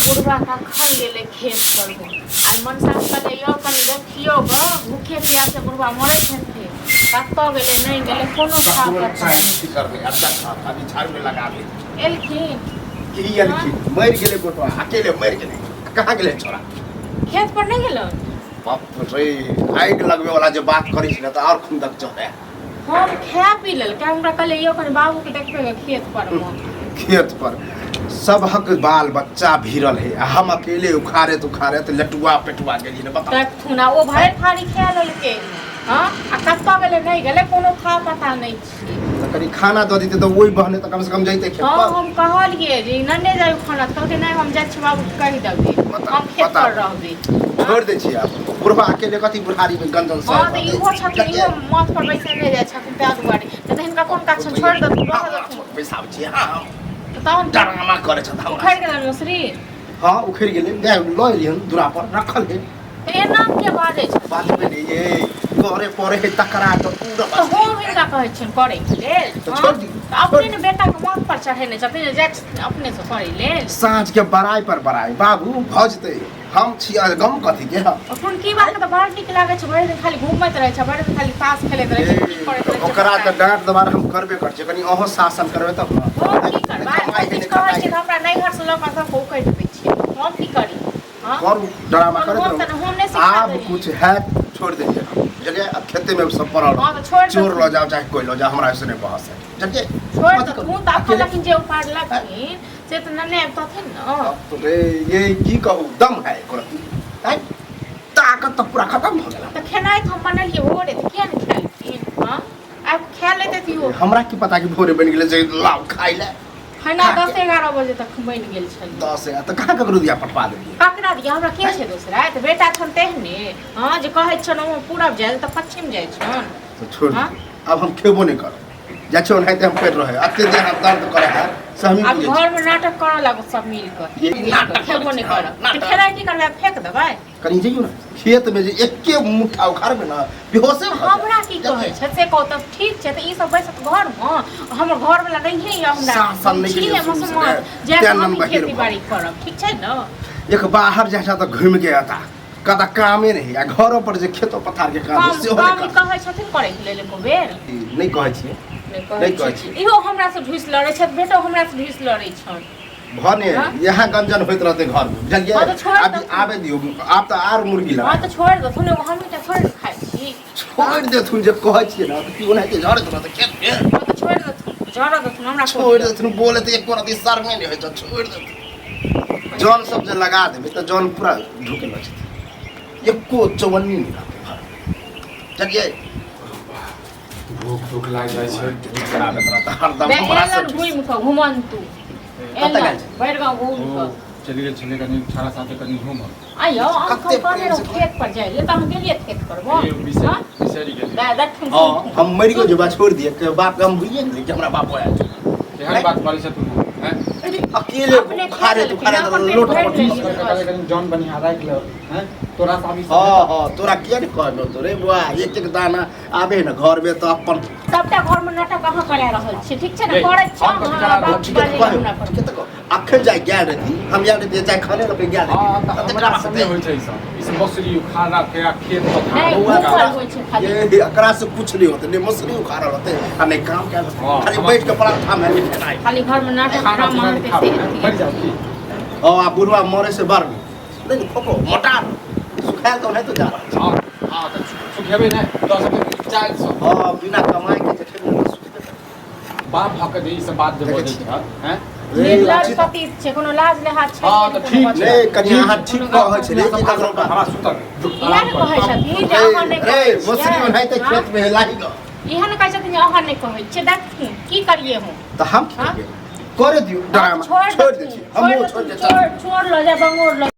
बुढ़वा का खल गेले खेत पर गो आई मन साहब कहले यो कनी देखियो गो भूखे प्यासे बुढ़वा मरे थे कत्तो गेले नहीं गेले कोनो खा की करबे अच्छा खा अभी झाड़ में लगा दे एलखिन की एलखिन मर गेले गोटवा अकेले मर गेले कहां गेले छोरा खेत पर नहीं गेलो बाप रे आग लगवे वाला जो बात करी छ न त और खुंदक चढ़े हम खा पी लेल का हमरा कहले यो कनी बाबू के देखबे खेत पर खेत पर सब हक बाल बच्चा भीरल है हम अकेले उखाड़े तो लटुआ पेटुआ गेली न बता देखथुना ओ भरे थारी खा लेलके हां आ कत्तो गेले नहीं गेले कोनो खा पता नहीं छी त कनी खाना द दीते तो वही बहने तो कम से कम जइते खेत पर हम कहलिए जे नन्ने जाय खाना कहते नहीं हम जाय छी बाबू कहि देबे हम खेत पर रहबे छोड़ दे छी आप बुढ़वा अकेले कथी बुढ़ारी में गंजन से हां तो इहो छथिन इहो माथ पर बैसे नहीं जाय छथिन प्याज बाड़ी त हिनका कोन काज छोड़ दे पैसा छी हां तहन डरामा करे छ हम उखड़ गेल मसरी हां उखड़ गेले गाय लय लिहन दूरा पर रखल है ए नाम के बाजे छ बात में नहीं ये करे परे है तकरा तो पूरा तो हो हिनका कहै छन करे लेल तो छोड़ दी अपने ने बेटा के माथ पर चढ़ेने छथिन जे अपने से करे लेल साँझ के बराई पर बराई बाबू भजते हम छी गम कथी के अपन की बात त बड़ निक लागे छ भरि दिन खाली घूमत रहे छ भरि दिन खाली ताश खेलैत रहे छ की करैत रहे छ ओकरा त डांट दबार हम करबे कर छ कनी अहो शासन करबे तब हो की करबा किछ कहै छी हमरा नहीं घर से लोग सब को कहि दै छी हम की करी हां करू ड्रामा करे हम ने सिखा आप कुछ है छोड़ दीजिए चलिए अब खेते में सब पड़ल चोर लो जाओ चाहे कोई लो जाओ हमरा ऐसे नहीं बहस है चलिए छोड़ दो तू त अपन लेकिन जे उपाड़ लखिन से त नन्ने तथिन न तो रे ये की कहू दम है करती है ताकत तो पूरा खत्म हो गेला त खेनाई हम बनलिए भोरे त किया नहीं खाइथिन हां अब खा लेते थी वो हमरा की पता कि भोरे बन गेले जे लाव खाइ ले है ना 10-11 बजे तक बन गेल छल 10 है तो कहां ककरो दिया पटवा देलिए पकड़ा दिया हमरा के छे दूसरा त बेटा छन तेहने हां जे कहै छन हम पूरब जाय त पश्चिम जाय छन तो छोड़ अब हम खेबो नहीं कर जा छो नहीं हम पेट रहे अत्ते देह हम दर्द करे है सही अब घर में नाटक करे लागो सब मिल कर ये नाटक खेबो नहीं कर त खेला की करबे फेंक देबै कनी जइयो ना खेत में जे एके मुठा उखाड़ में ना बेहोशे हमरा की कहै छै से कहू त ठीक छै त ई सब बैसत घर में हमर घर वाला नहीं है या हमरा शासन नहीं के लिए जे हम खेती बाड़ी करब ठीक छै न एक बाहर जैसा तो घूम के आता कदा कामे नहीं आ घरों पर जे खेतो पथार के काम से हो काम कहै छथिन करे के लेल को बेर नहीं कहै छी नहीं कहै छी इहो हमरा से ढुस लड़ै छै बेटो हमरा से ढुस लड़ै छन भने यहाँ गंजन होइत रहते घर में बुझलिए अभी आबे दियो आप तो आर मुर्गी ला हां तो छोड़ दो सुने हम त छोड़ खाइ छी छोड़ दे तुम जे कहै छी ना कि ओना के झड़ तो खेत में तो छोड़ दो झड़ दो हमरा छोड़ दे तुम बोले तो एक रति सर में नहीं होय छोड़ दे जौन सब जे लगा देबे तो जौन पूरा ढुके लगे एको चवन्नी नहीं रहते चलिए भूख लाग जाय छै खराब रहता हरदम मैं हमरा से घूम के घुमन तू कत गेल बैठ गांव घूम के चली गेल छले कनी छाड़ा साथे कनी घूम आयो हम कहने रहो खेत पर जाए ले त हम गेलिए खेत पर वो बिसरी गेल दादा हां हम मरि गयो जब छोड़ दिए के बाप के हम भूलिए गेल कि हमरा बाप आया एहन बात करै छै तू हैं अकेले खारे लोट पर कनी जॉन बनिया राख ले हैं तोरा साबी हां तोरा किया नहीं कहलो तो रे बुआ एक एक दाना आबे न घर में तो अपन सबटा घर में नाटक कहां करे रहल छी ठीक छै न करे छ अखन जाय गया रही हम यार दे जाय खाने लगे गया हां हमरा से होय छै सब इस मसरी खाना के खेत पर ये एकरा से कुछ नहीं होते नहीं मसरी उखाड़ल होते आ नहीं काम क्या खाली बैठ के पड़ा था मैं खाली घर में नाटक खाना मारते से मर जाओ की ओ आ बुढ़वा मरे से बर नहीं फोको मोटा सुखाल तो नहीं तो जा हां हां तो सुखेबे नहीं 10 हां बिना कमाई के बाप हक दे ई सब बात जे बोलै छै हैं लाज पति छै कोनो लाज ले हाथ छै हां तो ठीक नै कनी हाथ ठीक कहै छै लेकिन ककरो हमरा सुतर इहन कहै छथिन जे अहाँ नै रे मसरी ओनाइ त खेत में लाही ग इहन कहै छथिन जे अहाँ नै कहै छै देखथिन की करिए हम त हम की करिए करे दियो ड्रामा छोड़ दे छी हम छोड़ दे छोड़ लो जा बंगोर